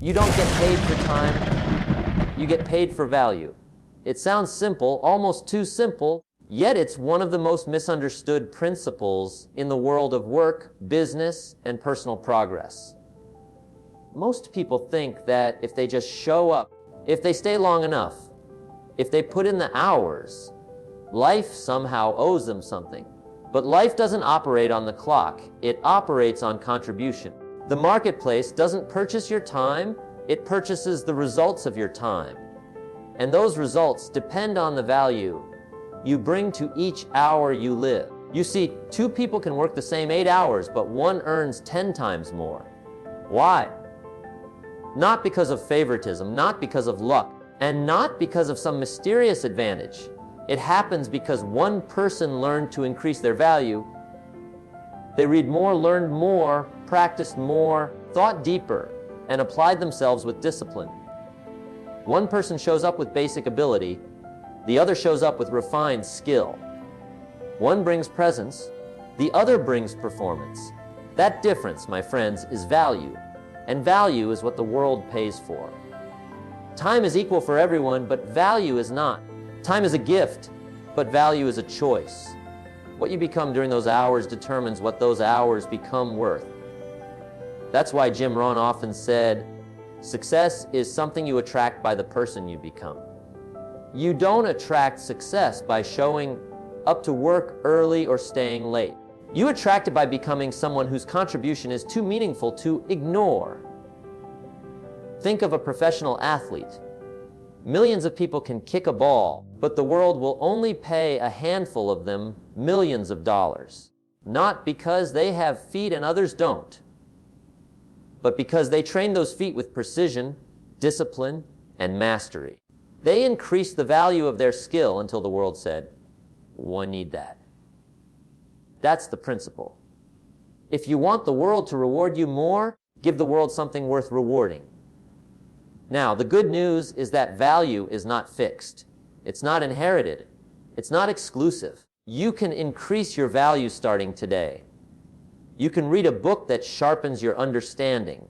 You don't get paid for time, you get paid for value. It sounds simple, almost too simple, yet it's one of the most misunderstood principles in the world of work, business, and personal progress. Most people think that if they just show up, if they stay long enough, if they put in the hours, life somehow owes them something. But life doesn't operate on the clock, it operates on contribution. The marketplace doesn't purchase your time, it purchases the results of your time. And those results depend on the value you bring to each hour you live. You see, two people can work the same 8 hours, but one earns 10 times more. Why? Not because of favoritism, not because of luck, and not because of some mysterious advantage. It happens because one person learned to increase their value. They read more, learned more, practiced more, thought deeper, and applied themselves with discipline. One person shows up with basic ability, the other shows up with refined skill. One brings presence, the other brings performance. That difference, my friends, is value, and value is what the world pays for. Time is equal for everyone, but value is not. Time is a gift, but value is a choice. What you become during those hours determines what those hours become worth. That's why Jim Rohn often said, success is something you attract by the person you become. You don't attract success by showing up to work early or staying late. You attract it by becoming someone whose contribution is too meaningful to ignore. Think of a professional athlete. Millions of people can kick a ball, but the world will only pay a handful of them millions of dollars. Not because they have feet and others don't, but because they train those feet with precision, discipline, and mastery. They increased the value of their skill until the world said, "I need that." That's the principle. If you want the world to reward you more, give the world something worth rewarding. Now, the good news is that value is not fixed. It's not inherited. It's not exclusive. You can increase your value starting today. You can read a book that sharpens your understanding.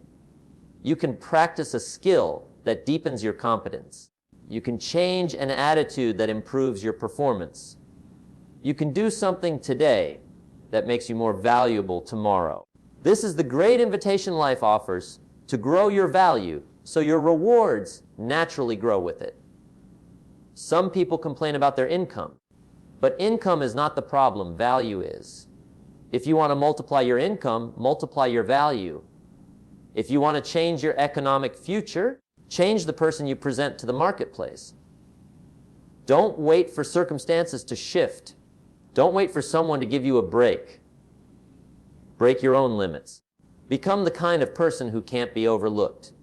You can practice a skill that deepens your competence. You can change an attitude that improves your performance. You can do something today that makes you more valuable tomorrow. This is the great invitation life offers to grow your value so your rewards naturally grow with it. Some people complain about their income, but income is not the problem, value is. If you want to multiply your income, multiply your value. If you want to change your economic future, change the person you present to the marketplace. Don't wait for circumstances to shift. Don't wait for someone to give you a break. Break your own limits. Become the kind of person who can't be overlooked.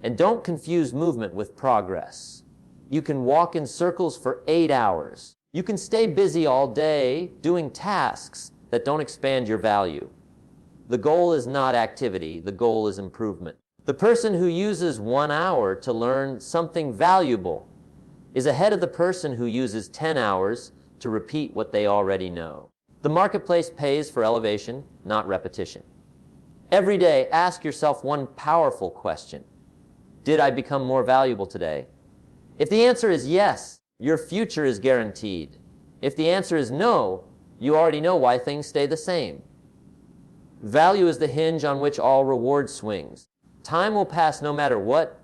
And don't confuse movement with progress. You can walk in circles for 8 hours. You can stay busy all day doing tasks that don't expand your value. The goal is not activity, the goal is improvement. The person who uses 1 hour to learn something valuable is ahead of the person who uses 10 hours to repeat what they already know. The marketplace pays for elevation, not repetition. Every day, ask yourself one powerful question. Did I become more valuable today? If the answer is yes, your future is guaranteed. If the answer is no, you already know why things stay the same. Value is the hinge on which all reward swings. Time will pass no matter what,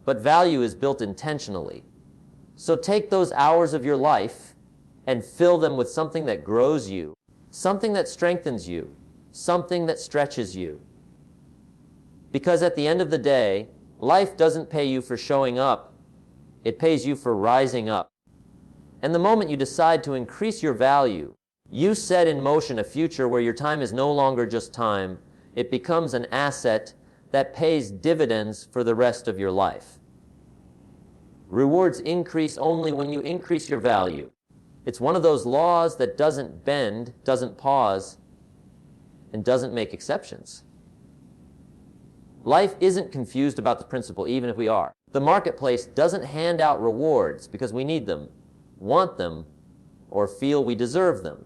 but value is built intentionally. So take those hours of your life and fill them with something that grows you, something that strengthens you, something that stretches you. Because at the end of the day, life doesn't pay you for showing up, it pays you for rising up. And the moment you decide to increase your value, you set in motion a future where your time is no longer just time, it becomes an asset that pays dividends for the rest of your life. Rewards increase only when you increase your value. It's one of those laws that doesn't bend, doesn't pause, and doesn't make exceptions. Life isn't confused about the principle, even if we are. The marketplace doesn't hand out rewards because we need them, want them, or feel we deserve them.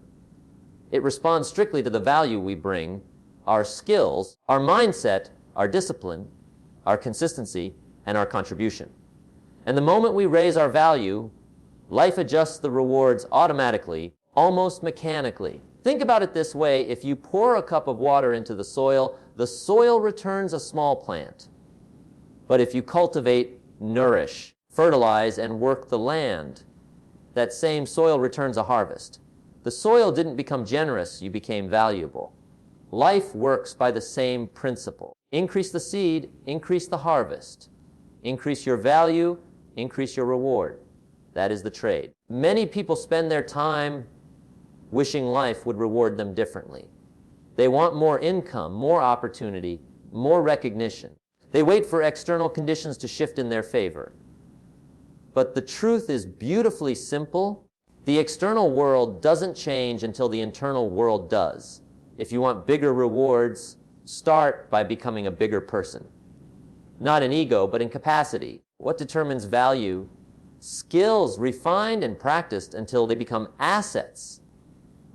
It responds strictly to the value we bring, our skills, our mindset, our discipline, our consistency, and our contribution. And the moment we raise our value, life adjusts the rewards automatically, almost mechanically. Think about it this way: if you pour a cup of water into the soil returns a small plant. But if you cultivate, nourish, fertilize, and work the land, that same soil returns a harvest. The soil didn't become generous, you became valuable. Life works by the same principle. Increase the seed, increase the harvest. Increase your value, increase your reward. That is the trade. Many people spend their time wishing life would reward them differently. They want more income, more opportunity, more recognition. They wait for external conditions to shift in their favor. But the truth is beautifully simple. The external world doesn't change until the internal world does. If you want bigger rewards, start by becoming a bigger person. Not in ego, but in capacity. What determines value? Skills refined and practiced until they become assets.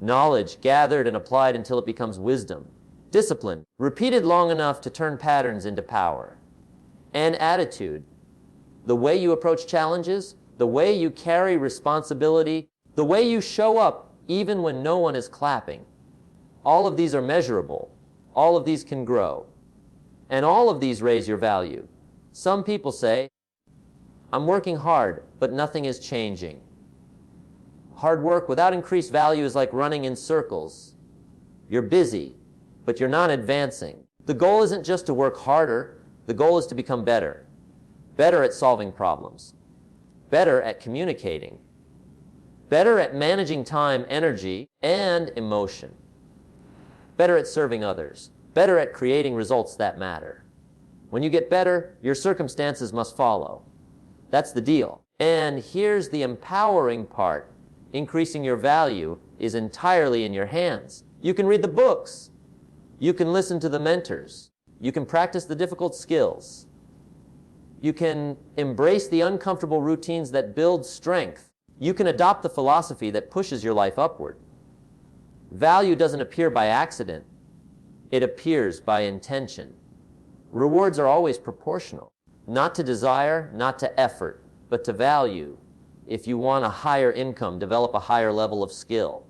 Knowledge gathered and applied until it becomes wisdom. Discipline repeated long enough to turn patterns into power. And attitude. The way you approach challenges, the way you carry responsibility, the way you show up even when no one is clapping. All of these are measurable. All of these can grow. And all of these raise your value. Some people say, I'm working hard, but nothing is changing. Hard work without increased value is like running in circles. You're busy, but you're not advancing. The goal isn't just to work harder. The goal is to become better. Better at solving problems. Better at communicating. Better at managing time, energy, and emotion. Better at serving others. Better at creating results that matter. When you get better, your circumstances must follow. That's the deal. And here's the empowering part. Increasing your value is entirely in your hands. You can read the books. You can listen to the mentors. You can practice the difficult skills. You can embrace the uncomfortable routines that build strength. You can adopt the philosophy that pushes your life upward. Value doesn't appear by accident. It appears by intention. Rewards are always proportional. Not to desire, not to effort, but to value. If you want a higher income, develop a higher level of skill.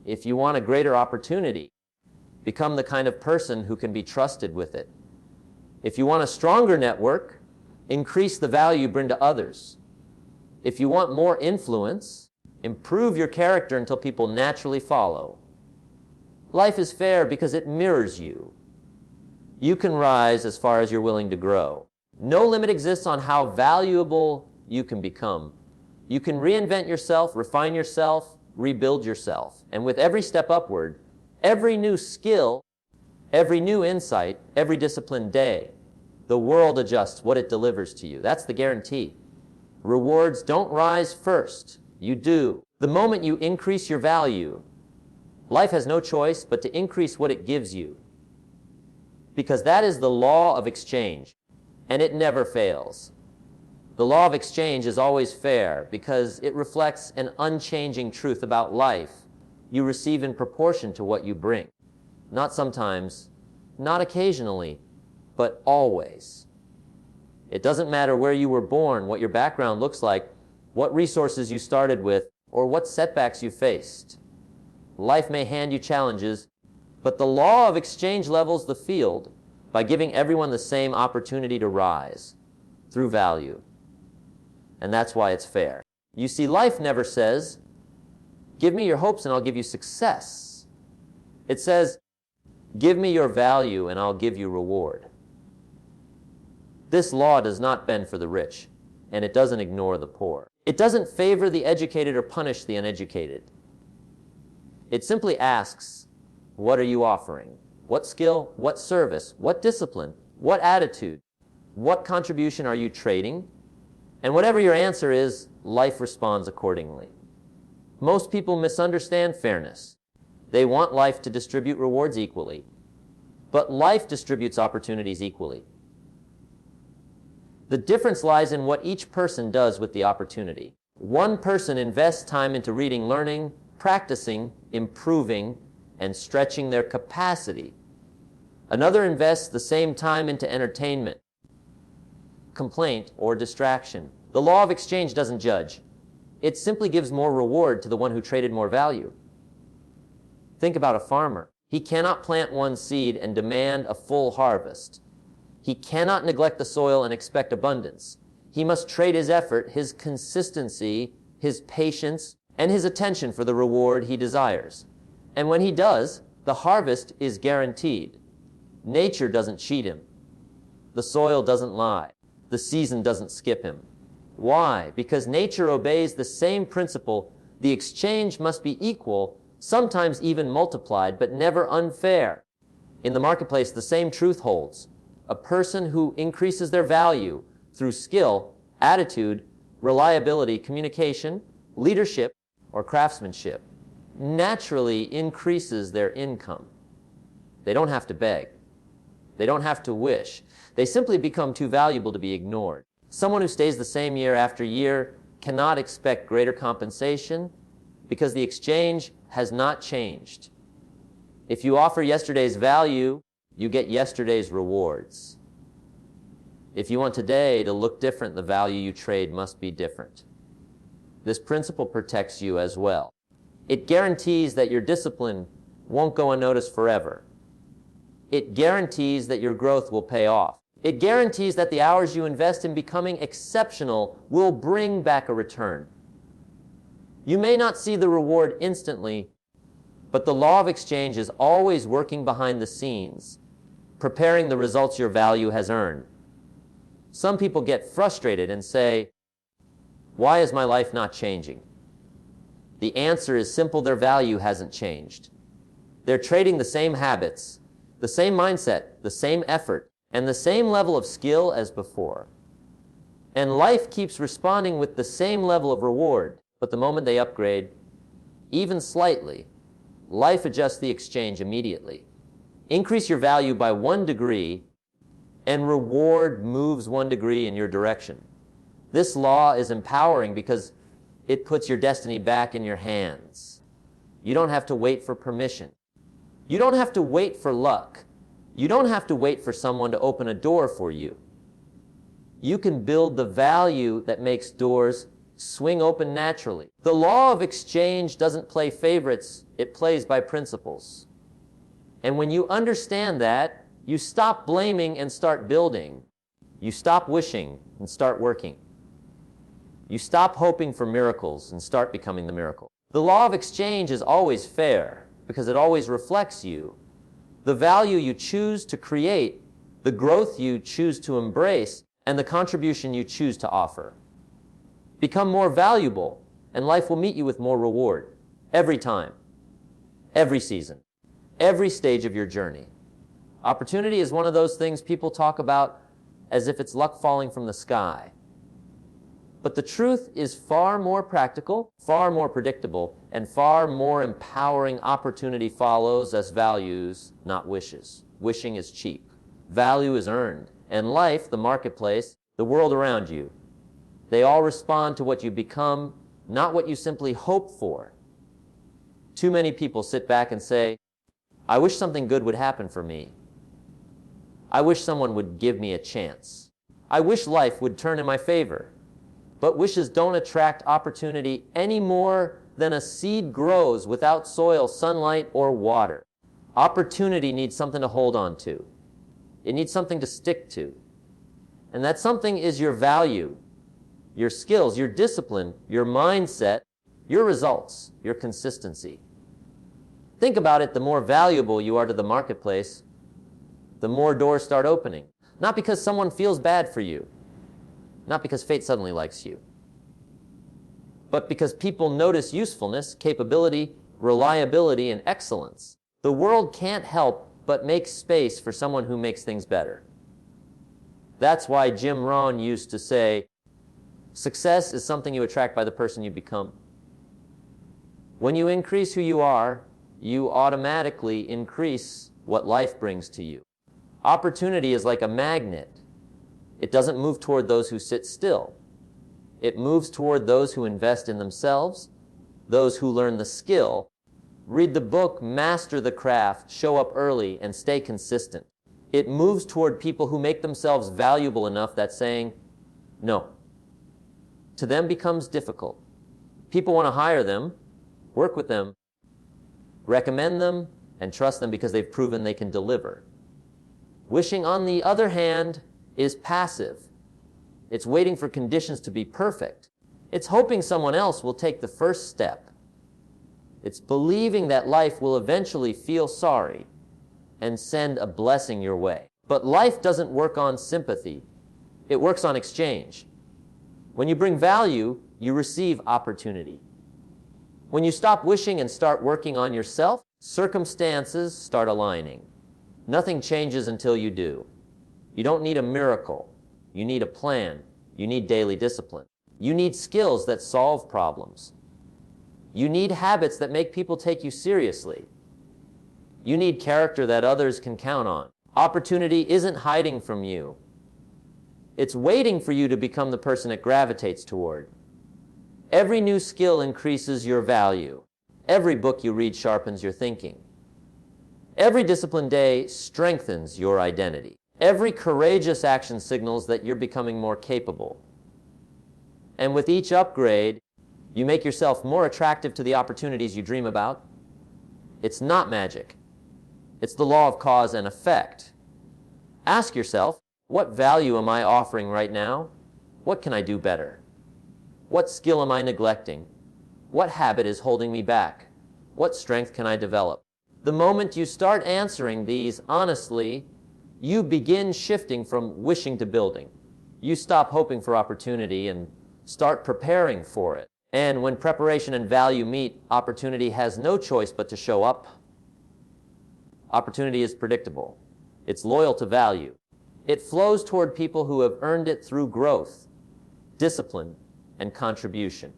If you want a greater opportunity, become the kind of person who can be trusted with it. If you want a stronger network, increase the value you bring to others. If you want more influence, improve your character until people naturally follow. Life is fair because it mirrors you. You can rise as far as you're willing to grow. No limit exists on how valuable you can become. You can reinvent yourself, refine yourself, rebuild yourself. And with every step upward, every new skill, every new insight, every disciplined day, the world adjusts what it delivers to you. That's the guarantee. Rewards don't rise first. You do. The moment you increase your value, life has no choice but to increase what it gives you. Because that is the law of exchange, and it never fails. The law of exchange is always fair because it reflects an unchanging truth about life. You receive in proportion to what you bring. Not sometimes, not occasionally, but always. It doesn't matter where you were born, what your background looks like, what resources you started with, or what setbacks you faced. Life may hand you challenges, but the law of exchange levels the field by giving everyone the same opportunity to rise through value. And that's why it's fair. You see, life never says, give me your hopes and I'll give you success. It says, give me your value and I'll give you reward. This law does not bend for the rich, and it doesn't ignore the poor. It doesn't favor the educated or punish the uneducated. It simply asks, what are you offering? What skill, what service, what discipline, what attitude, what contribution are you trading? And whatever your answer is, life responds accordingly. Most people misunderstand fairness. They want life to distribute rewards equally, but life distributes opportunities equally. The difference lies in what each person does with the opportunity. One person invests time into reading, learning, practicing, improving, and stretching their capacity. Another invests the same time into entertainment, complaint, or distraction. The law of exchange doesn't judge. It simply gives more reward to the one who traded more value. Think about a farmer. He cannot plant one seed and demand a full harvest. He cannot neglect the soil and expect abundance. He must trade his effort, his consistency, his patience, and his attention for the reward he desires. And when he does, the harvest is guaranteed. Nature doesn't cheat him. The soil doesn't lie. The season doesn't skip him. Why? Because nature obeys the same principle. The exchange must be equal, sometimes even multiplied, but never unfair. In the marketplace, the same truth holds. A person who increases their value through skill, attitude, reliability, communication, leadership, or craftsmanship naturally increases their income. They don't have to beg. They don't have to wish. They simply become too valuable to be ignored. Someone who stays the same year after year cannot expect greater compensation because the exchange has not changed. If you offer yesterday's value, you get yesterday's rewards. If you want today to look different, the value you trade must be different. This principle protects you as well. It guarantees that your discipline won't go unnoticed forever. It guarantees that your growth will pay off. It guarantees that the hours you invest in becoming exceptional will bring back a return. You may not see the reward instantly, but the law of exchange is always working behind the scenes, preparing the results your value has earned. Some people get frustrated and say, "Why is my life not changing?" The answer is simple: their value hasn't changed. They're trading the same habits, the same mindset, the same effort, and the same level of skill as before. And life keeps responding with the same level of reward, but the moment they upgrade, even slightly, life adjusts the exchange immediately. Increase your value by 1 degree, and reward moves 1 degree in your direction. This law is empowering because it puts your destiny back in your hands. You don't have to wait for permission. You don't have to wait for luck. You don't have to wait for someone to open a door for you. You can build the value that makes doors swing open naturally. The law of exchange doesn't play favorites, it plays by principles. And when you understand that, you stop blaming and start building. You stop wishing and start working. You stop hoping for miracles and start becoming the miracle. The law of exchange is always fair because it always reflects you. The value you choose to create, the growth you choose to embrace, and the contribution you choose to offer. Become more valuable, and life will meet you with more reward. Every time, every season, every stage of your journey. Opportunity is one of those things people talk about as if it's luck falling from the sky. But the truth is far more practical, far more predictable, and far more empowering. Opportunity follows as values, not wishes. Wishing is cheap. Value is earned. And life, the marketplace, the world around you, they all respond to what you become, not what you simply hope for. Too many people sit back and say, "I wish something good would happen for me. I wish someone would give me a chance. I wish life would turn in my favor." But wishes don't attract opportunity any more than a seed grows without soil, sunlight, or water. Opportunity needs something to hold on to. It needs something to stick to. And that something is your value, your skills, your discipline, your mindset, your results, your consistency. Think about it: the more valuable you are to the marketplace, the more doors start opening. Not because someone feels bad for you, not because fate suddenly likes you, but because people notice usefulness, capability, reliability, and excellence. The world can't help but make space for someone who makes things better. That's why Jim Rohn used to say, "Success is something you attract by the person you become." When you increase who you are, you automatically increase what life brings to you. Opportunity is like a magnet. It doesn't move toward those who sit still. It moves toward those who invest in themselves, those who learn the skill, read the book, master the craft, show up early, and stay consistent. It moves toward people who make themselves valuable enough that saying no to them becomes difficult. People want to hire them, work with them, recommend them, and trust them because they've proven they can deliver. Wishing, on the other hand, is passive. It's waiting for conditions to be perfect. It's hoping someone else will take the first step. It's believing that life will eventually feel sorry and send a blessing your way. But life doesn't work on sympathy. It works on exchange. When you bring value, you receive opportunity. When you stop wishing and start working on yourself, circumstances start aligning. Nothing changes until you do. You don't need a miracle. You need a plan. You need daily discipline. You need skills that solve problems. You need habits that make people take you seriously. You need character that others can count on. Opportunity isn't hiding from you. It's waiting for you to become the person it gravitates toward. Every new skill increases your value. Every book you read sharpens your thinking. Every disciplined day strengthens your identity. Every courageous action signals that you're becoming more capable. And with each upgrade, you make yourself more attractive to the opportunities you dream about. It's not magic. It's the law of cause and effect. Ask yourself, what value am I offering right now? What can I do better? What skill am I neglecting? What habit is holding me back? What strength can I develop? The moment you start answering these honestly, you begin shifting from wishing to building. You stop hoping for opportunity and start preparing for it. And when preparation and value meet, opportunity has no choice but to show up. Opportunity is predictable. It's loyal to value. It flows toward people who have earned it through growth, discipline, and contribution.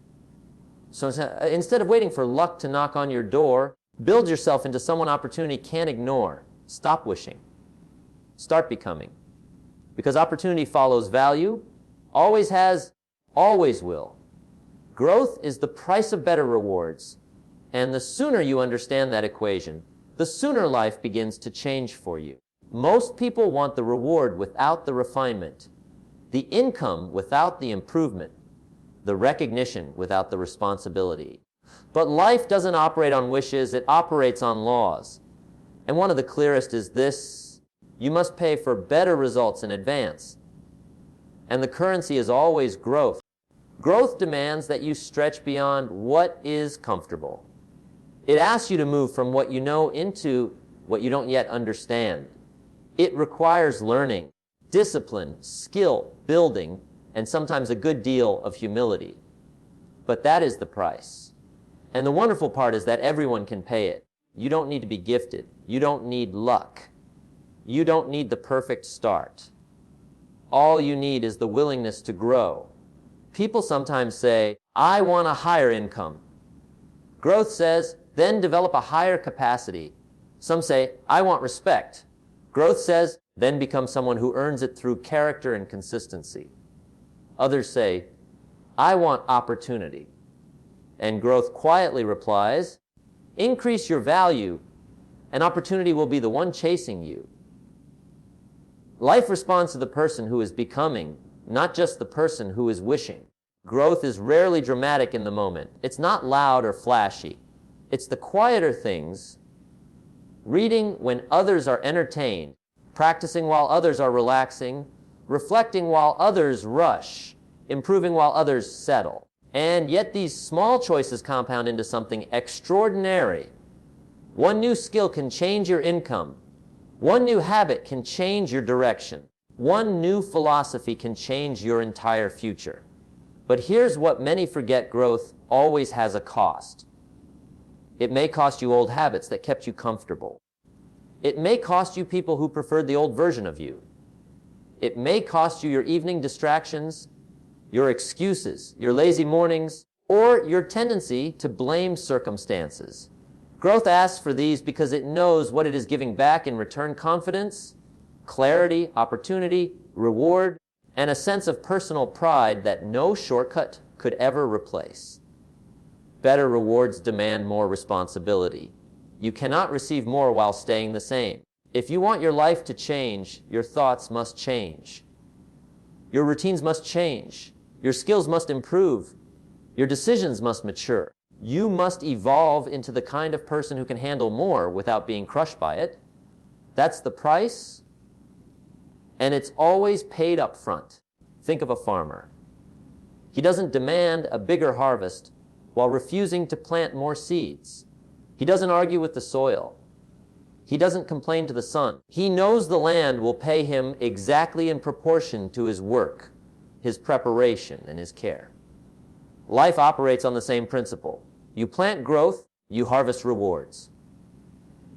So instead of waiting for luck to knock on your door, build yourself into someone opportunity can't ignore. Stop wishing. Start becoming. Because opportunity follows value, always has, always will. Growth is the price of better rewards. And the sooner you understand that equation, the sooner life begins to change for you. Most people want the reward without the refinement, the income without the improvement, the recognition without the responsibility. But life doesn't operate on wishes, it operates on laws. And one of the clearest is this: you must pay for better results in advance. And the currency is always growth. Growth demands that you stretch beyond what is comfortable. It asks you to move from what you know into what you don't yet understand. It requires learning, discipline, skill, building, and sometimes a good deal of humility. But that is the price. And the wonderful part is that everyone can pay it. You don't need to be gifted. You don't need luck. You don't need the perfect start. All you need is the willingness to grow. People sometimes say, I want a higher income. Growth says, then develop a higher capacity. Some say, I want respect. Growth says, then become someone who earns it through character and consistency. Others say, I want opportunity. And growth quietly replies, increase your value, and opportunity will be the one chasing you. Life responds to the person who is becoming, not just the person who is wishing. Growth is rarely dramatic in the moment. It's not loud or flashy. It's the quieter things: reading when others are entertained, practicing while others are relaxing, reflecting while others rush, improving while others settle. And yet these small choices compound into something extraordinary. One new skill can change your income. One new habit can change your direction. One new philosophy can change your entire future. But here's what many forget: growth always has a cost. It may cost you old habits that kept you comfortable. It may cost you people who preferred the old version of you. It may cost you your evening distractions, your excuses, your lazy mornings, or your tendency to blame circumstances. Growth asks for these because it knows what it is giving back in return: confidence, clarity, opportunity, reward, and a sense of personal pride that no shortcut could ever replace. Better rewards demand more responsibility. You cannot receive more while staying the same. If you want your life to change, your thoughts must change. Your routines must change. Your skills must improve. Your decisions must mature. You must evolve into the kind of person who can handle more without being crushed by it. That's the price, and it's always paid up front. Think of a farmer. He doesn't demand a bigger harvest while refusing to plant more seeds. He doesn't argue with the soil. He doesn't complain to the sun. He knows the land will pay him exactly in proportion to his work, his preparation, and his care. Life operates on the same principle. You plant growth, you harvest rewards.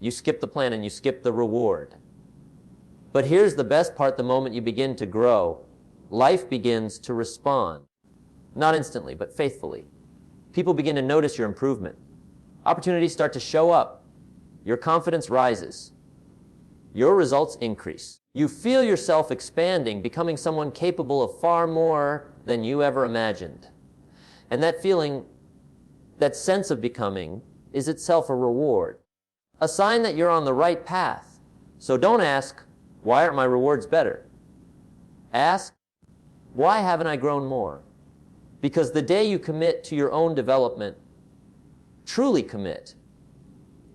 You skip the plant and you skip the reward. But here's the best part: the moment you begin to grow, life begins to respond. Not instantly, but faithfully. People begin to notice your improvement. Opportunities start to show up. Your confidence rises. Your results increase. You feel yourself expanding, becoming someone capable of far more than you ever imagined. And that feeling, that sense of becoming, is itself a reward, a sign that you're on the right path. So don't ask, why aren't my rewards better? Ask, why haven't I grown more? Because the day you commit to your own development, truly commit,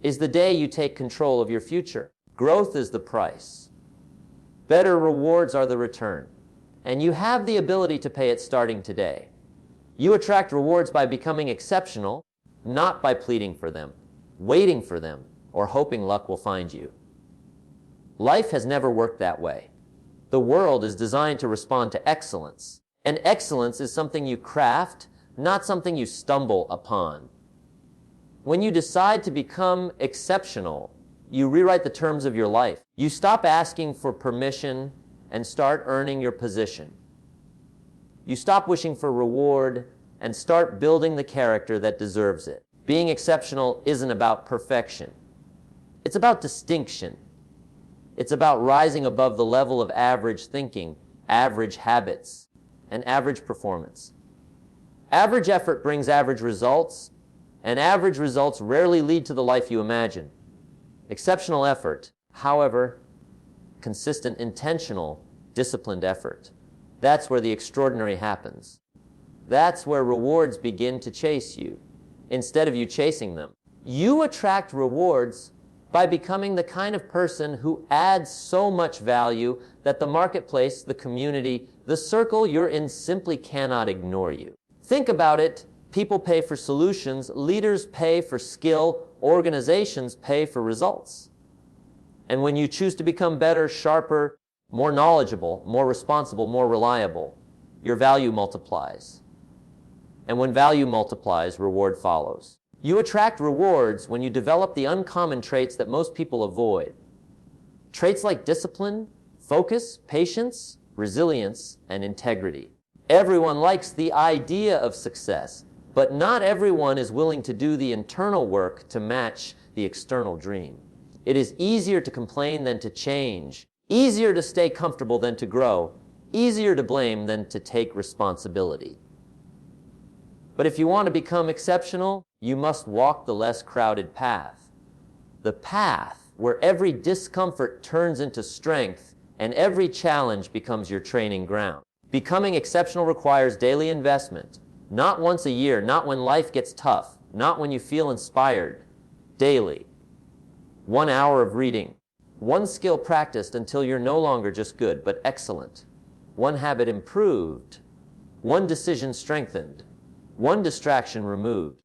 is the day you take control of your future. Growth is the price. Better rewards are the return. And you have the ability to pay it starting today. You attract rewards by becoming exceptional, not by pleading for them, waiting for them, or hoping luck will find you. Life has never worked that way. The world is designed to respond to excellence. And excellence is something you craft, not something you stumble upon. When you decide to become exceptional, you rewrite the terms of your life. You stop asking for permission and start earning your position. You stop wishing for reward and start building the character that deserves it. Being exceptional isn't about perfection. It's about distinction. It's about rising above the level of average thinking, average habits, and average performance. Average effort brings average results, and average results rarely lead to the life you imagine. Exceptional effort, however, consistent, intentional, disciplined effort. That's where the extraordinary happens. That's where rewards begin to chase you, instead of you chasing them. You attract rewards by becoming the kind of person who adds so much value that the marketplace, the community, the circle you're in simply cannot ignore you. Think about it. People pay for solutions, leaders pay for skill, organizations pay for results. And when you choose to become better, sharper, more knowledgeable, more responsible, more reliable, your value multiplies. And when value multiplies, reward follows. You attract rewards when you develop the uncommon traits that most people avoid. Traits like discipline, focus, patience, resilience, and integrity. Everyone likes the idea of success, but not everyone is willing to do the internal work to match the external dream. It is easier to complain than to change, easier to stay comfortable than to grow, easier to blame than to take responsibility. But if you want to become exceptional, you must walk the less crowded path. The path where every discomfort turns into strength and every challenge becomes your training ground. Becoming exceptional requires daily investment. Not once a year, not when life gets tough, not when you feel inspired. Daily. 1 hour of reading. One skill practiced until you're no longer just good, but excellent. One habit improved. One decision strengthened. One distraction removed.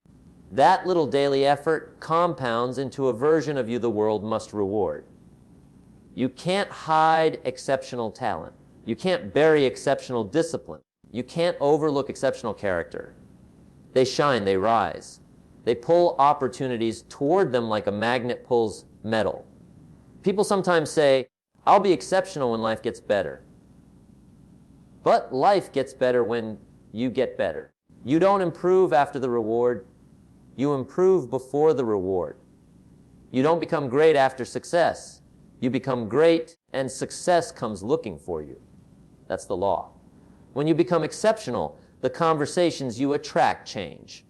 That little daily effort compounds into a version of you the world must reward. You can't hide exceptional talent. You can't bury exceptional discipline. You can't overlook exceptional character. They shine, they rise. They pull opportunities toward them like a magnet pulls metal. People sometimes say, I'll be exceptional when life gets better. But life gets better when you get better. You don't improve after the reward. You improve before the reward. You don't become great after success. You become great and success comes looking for you. That's the law. When you become exceptional, the conversations you attract change.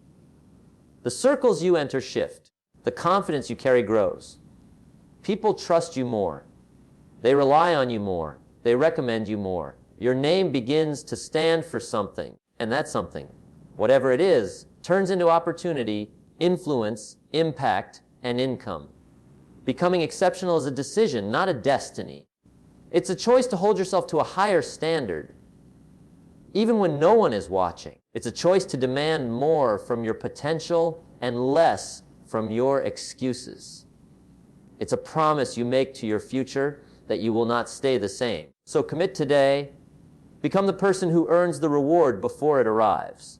The circles you enter shift. The confidence you carry grows. People trust you more. They rely on you more. They recommend you more. Your name begins to stand for something, and that something, whatever it is, turns into opportunity, influence, impact, and income. Becoming exceptional is a decision, not a destiny. It's a choice to hold yourself to a higher standard, even when no one is watching. It's a choice to demand more from your potential and less from your excuses. It's a promise you make to your future that you will not stay the same. So commit today. Become the person who earns the reward before it arrives.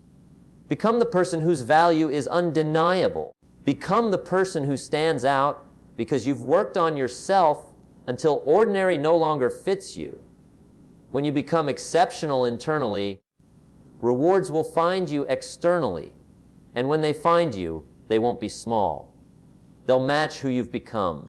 Become the person whose value is undeniable. Become the person who stands out because you've worked on yourself until ordinary no longer fits you. When you become exceptional internally, rewards will find you externally. And when they find you, they won't be small. They'll match who you've become.